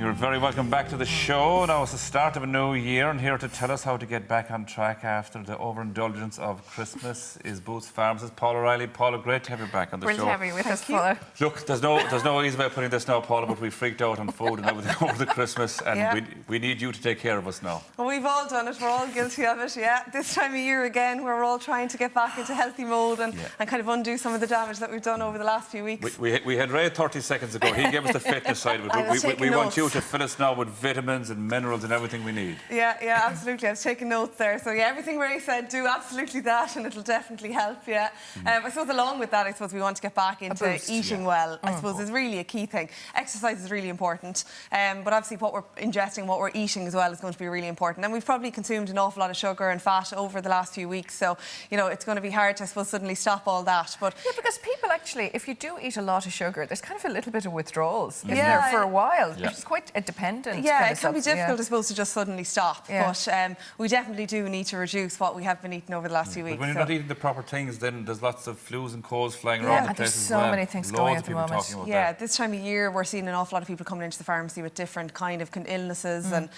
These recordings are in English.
You're very welcome back to the show. Now it's the start of a new year, and here to tell us how to get back on track after the overindulgence of Christmas is Boots Pharmacist Paula Riley. Paula, great to have you back on the show. Brilliant to have you with us, Paula. Look, there's no easy way of putting this now, Paula, but we freaked out on food and everything over the Christmas, and we need you to take care of us now. Well, we've all done it. We're all guilty of it, yeah. This time of year again, we're all trying to get back into healthy mode and kind of undo some of the damage that we've done over the last few weeks. We had Ray 30 seconds ago. He gave us the fitness side of it. We want you to fill us now with vitamins and minerals and everything we need. Yeah, absolutely. I was taking notes there. So yeah, everything Ray said, do absolutely that, and it'll definitely help. Yeah. I suppose along with that, I suppose we want to get back into eating well. I suppose is really a key thing. Exercise is really important, but obviously what we're ingesting, what we're eating as well is going to be really important. And we've probably consumed an awful lot of sugar and fat over the last few weeks, so you know it's going to be hard to, I suppose, suddenly stop all that. But yeah, because people actually, if you do eat a lot of sugar, there's kind of a little bit of withdrawals, isn't there, for a while? It's quite a dependent. Yeah, it can be difficult, I suppose, to just suddenly stop. But we definitely do need to reduce what we have been eating over the last few weeks. But when you're not eating the proper things, then there's lots of flus and colds flying around the place as well. There's so many things going at the moment. Yeah, this time of year we're seeing an awful lot of people coming into the pharmacy with different kind of illnesses, and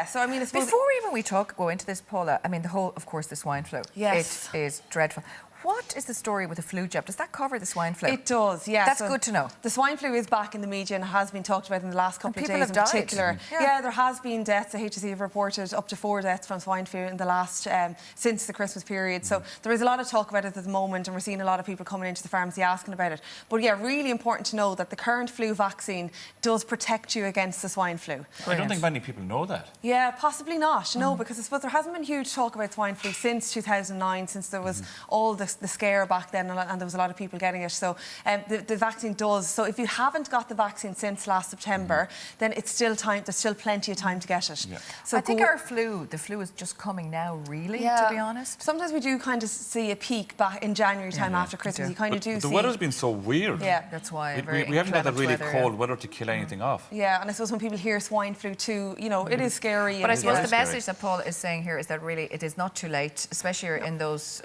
so I mean, I suppose before even we go into this, Paula, I mean of course, the swine flu. Yes, it is dreadful. What is the story with the flu jab? Does that cover the swine flu? It does, yeah. That's good to know. The swine flu is back in the media and has been talked about in the last couple of days in particular. Yeah, there has been deaths. The HSE have reported up to 4 deaths from swine flu in the last, since the Christmas period. So there is a lot of talk about it at the moment, and we're seeing a lot of people coming into the pharmacy asking about it. But yeah, really important to know that the current flu vaccine does protect you against the swine flu. Brilliant. I don't think many people know that. Yeah, possibly not, no, because I suppose there hasn't been huge talk about swine flu since 2009, since there was all the scare back then, and there was a lot of people getting it. So the vaccine does. So if you haven't got the vaccine since last September, then it's still time. There's still plenty of time to get it. Yeah. So I think the flu is just coming now, really, to be honest. Sometimes we do kind of see a peak back in January time after Christmas. You kind of do see. The weather's been so weird. Yeah, that's why we haven't had that really cold weather to kill anything off. Yeah, and I suppose when people hear swine flu too, you know, it is scary. But I suppose the message that Paul is saying here is that really it is not too late, especially in those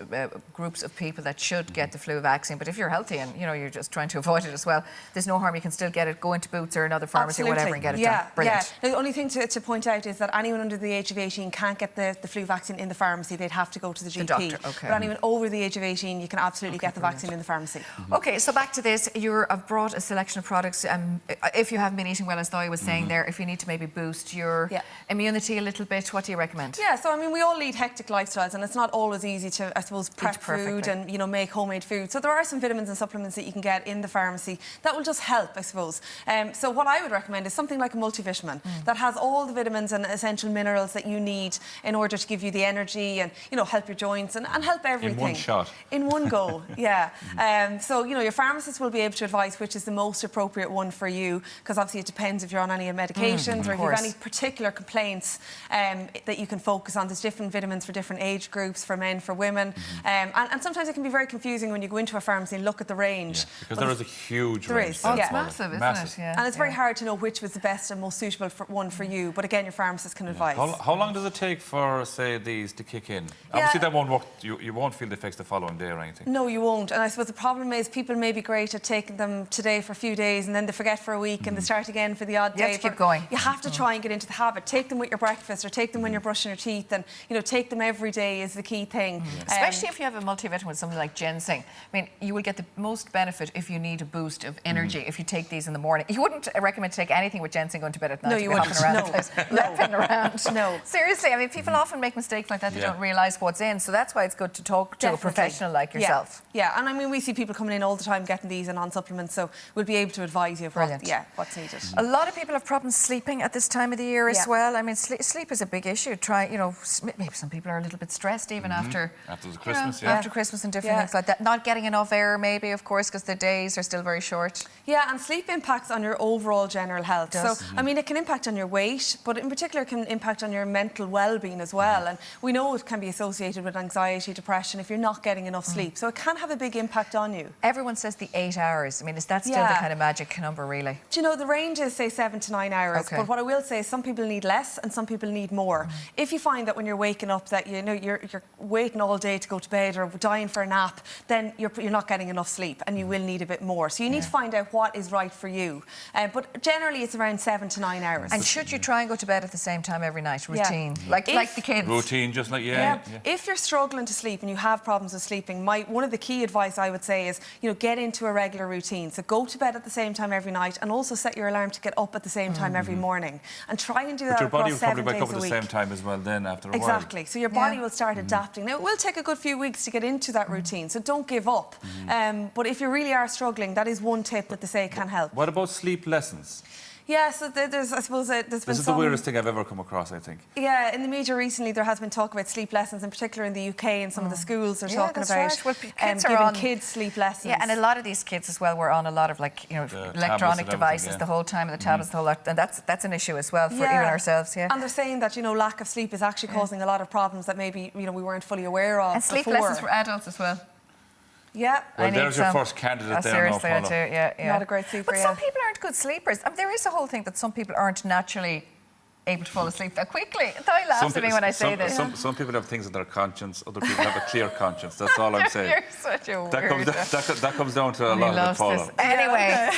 groups of people that should get the flu vaccine. But if you're healthy and you know you're just trying to avoid it as well, there's no harm. You can still get it. Go into Boots or another pharmacy or whatever and get it done. Brilliant. The only thing to point out is that anyone under the age of 18 can't get the flu vaccine in the pharmacy. They'd have to go to the GP. The doctor, okay. But anyone over the age of 18, you can absolutely get the vaccine in the pharmacy. Okay, so back to this. I've brought a selection of products. If you haven't been eating well, as Thoy was saying there, if you need to maybe boost your immunity a little bit, what do you recommend? Yeah, so I mean, we all lead hectic lifestyles, and it's not always easy to, I suppose, prep food and make homemade food. So there are some vitamins and supplements that you can get in the pharmacy that will just help, I suppose. So what I would recommend is something like a multivitamin that has all the vitamins and essential minerals that you need in order to give you the energy and help your joints and help everything. In one shot. In one go, yeah. So your pharmacist will be able to advise which is the most appropriate one for you, because obviously it depends if you're on any medications or if you have any particular complaints that you can focus on. There's different vitamins for different age groups, for men, for women, and sometimes it can be very confusing when you go into a pharmacy and look at the range. Because there is a huge range. Oh, it's massive, isn't it? Yeah. And it's very hard to know which was the best and most suitable one for you. But again, your pharmacist can advise. How long does it take for, say, these to kick in? Obviously, that won't work. You won't feel the effects the following day or anything. No, you won't. And I suppose the problem is people may be great at taking them today for a few days and then they forget for a week and they start again for the odd day. You have to keep going. You have to try and get into the habit. Take them with your breakfast or take them when you're brushing your teeth, and take them every day is the key thing. Especially if you have a multivitamin with something like ginseng. I mean, you will get the most benefit if you need a boost of energy if you take these in the morning. You wouldn't recommend to take anything with ginseng going to bed at night. No, you wouldn't. Leaping around. No. Seriously, I mean, people often make mistakes like that. They don't realise what's in. So that's why it's good to talk to a professional like yourself. Yeah, and I mean, we see people coming in all the time getting these and on supplements, so we'll be able to advise you of what's needed. A lot of people have problems sleeping at this time of the year as well. I mean, sleep is a big issue. Maybe some people are a little bit stressed even after Christmas, after Christmas and different things like that. Not getting enough air, maybe, of course, because the days are still very short. Yeah, and sleep impacts on your overall general health. So, I mean, it can impact on your weight, but in particular it can impact on your mental well-being as well. And we know it can be associated with anxiety, depression if you're not getting enough sleep. So it can have a big impact on you. Everyone says the 8 hours. I mean, is that still the kind of magic number, really? Do you know, the range is, say, 7 to 9 hours. But what I will say is some people need less and some people need more. If you find that when you're waking up that, you're waiting all day to go to bed or dying dying for a nap, then you're not getting enough sleep and you will need a bit more. So you need to find out what is right for you. But generally it's around 7 to 9 hours. And should you try and go to bed at the same time every night? Routine, like the kids. Routine, just like If you're struggling to sleep and you have problems with sleeping, one of the key advice I would say is, get into a regular routine. So go to bed at the same time every night, and also set your alarm to get up at the same time every morning, and try and do that across 7 days a week. But your body will probably wake up at the same time as well then after a while. Exactly. So your body will start adapting. Now it will take a good few weeks to get into that routine, so don't give up. But if you really are struggling, that is one tip that they say can help. What about sleep lessons? Yeah, so there's, I suppose, there's been This is the weirdest thing I've ever come across, I think. Yeah, in the media recently there has been talk about sleep lessons, in particular in the UK, and some of the schools are talking about right. Well, kids are giving on kids sleep lessons. Yeah, and a lot of these kids as well were on a lot of electronic devices the whole time, and the tablets the whole lot, and that's an issue as well for even ourselves. Yeah, and they're saying that lack of sleep is actually causing a lot of problems that maybe we weren't fully aware of. And sleep before. lessons for adults as well. Yeah. Well, there's your first candidate there. Seriously, now, I do. Yeah. Not a great sleeper. But some people aren't good sleepers. I mean, there is a whole thing that some people aren't naturally able to fall asleep that quickly. They laugh at me when I say this. Some people have things in their conscience, other people have a clear conscience. That's all I'm saying. You're such a weirdo. That comes down to a lot of it, Paula. Anyway,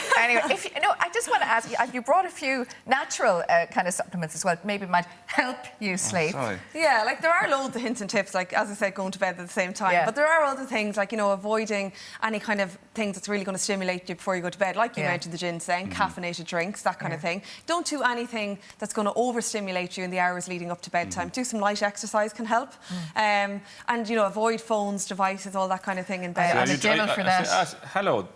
if I just want to ask you brought a few natural kind of supplements as well. Maybe it might help you sleep. Yeah, there are loads of hints and tips, as I said, going to bed at the same time. Yeah. But there are other things, avoiding any kind of things that's really going to stimulate you before you go to bed, like you mentioned the ginseng, caffeinated drinks, that kind of thing. Don't do anything that's going to overstimulate you in the hours leading up to bedtime. Do some light exercise can help. And avoid phones, devices, all that kind of thing in bed. I'm a devil for that. Hello.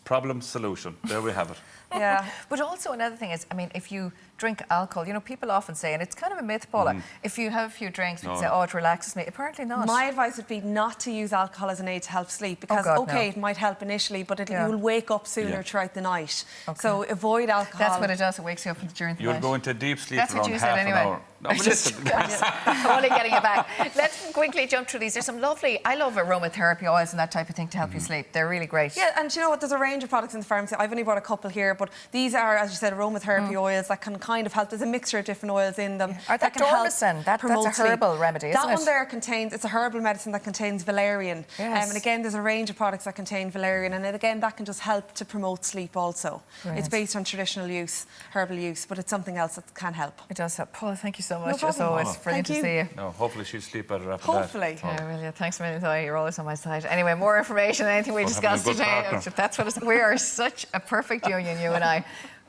Problem solution. There we have it. Yeah. But also another thing is, if you drink alcohol, people often say, and it's kind of a myth, Paula, if you have a few drinks, people say, oh, it relaxes me. Apparently not. My advice would be not to use alcohol as an aid to help sleep, because, it might help initially, but you will wake up sooner throughout the night. Okay. So avoid alcohol. That's what it does. It wakes you up during the night. You'll go into deep sleep That's around what you said an hour. No, but listen. I'm only getting it back. Let's quickly jump through these. There's some I love aromatherapy oils and that type of thing to help you sleep. They're really great. Yeah, and you know what? There's a range of products in the pharmacy. I've only brought a couple here, but these are, as you said, aromatherapy oils that can kind of help. There's a mixture of different oils in them. Are that dormicin? That's a herbal remedy, isn't it? That one there it's a herbal medicine that contains valerian. Yes. And again, there's a range of products that contain valerian, and again, that can just help to promote sleep also. It's based on traditional use, herbal use, but it's something else that can help. It does help. Paula, thank you so much. No As always, brilliant to see you. No, hopefully she'll sleep better after Hopefully. that. Yeah, well, thanks a million, Zoe. You're always on my side. Anyway, more information on anything we discussed today. That's what we are such a perfect union, you and I.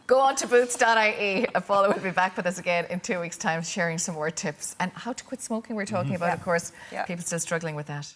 Go on to boots.ie. Paula will be back with us again in 2 weeks' time, sharing some more tips. And how to quit smoking, we're talking about, of course. People still struggling with that.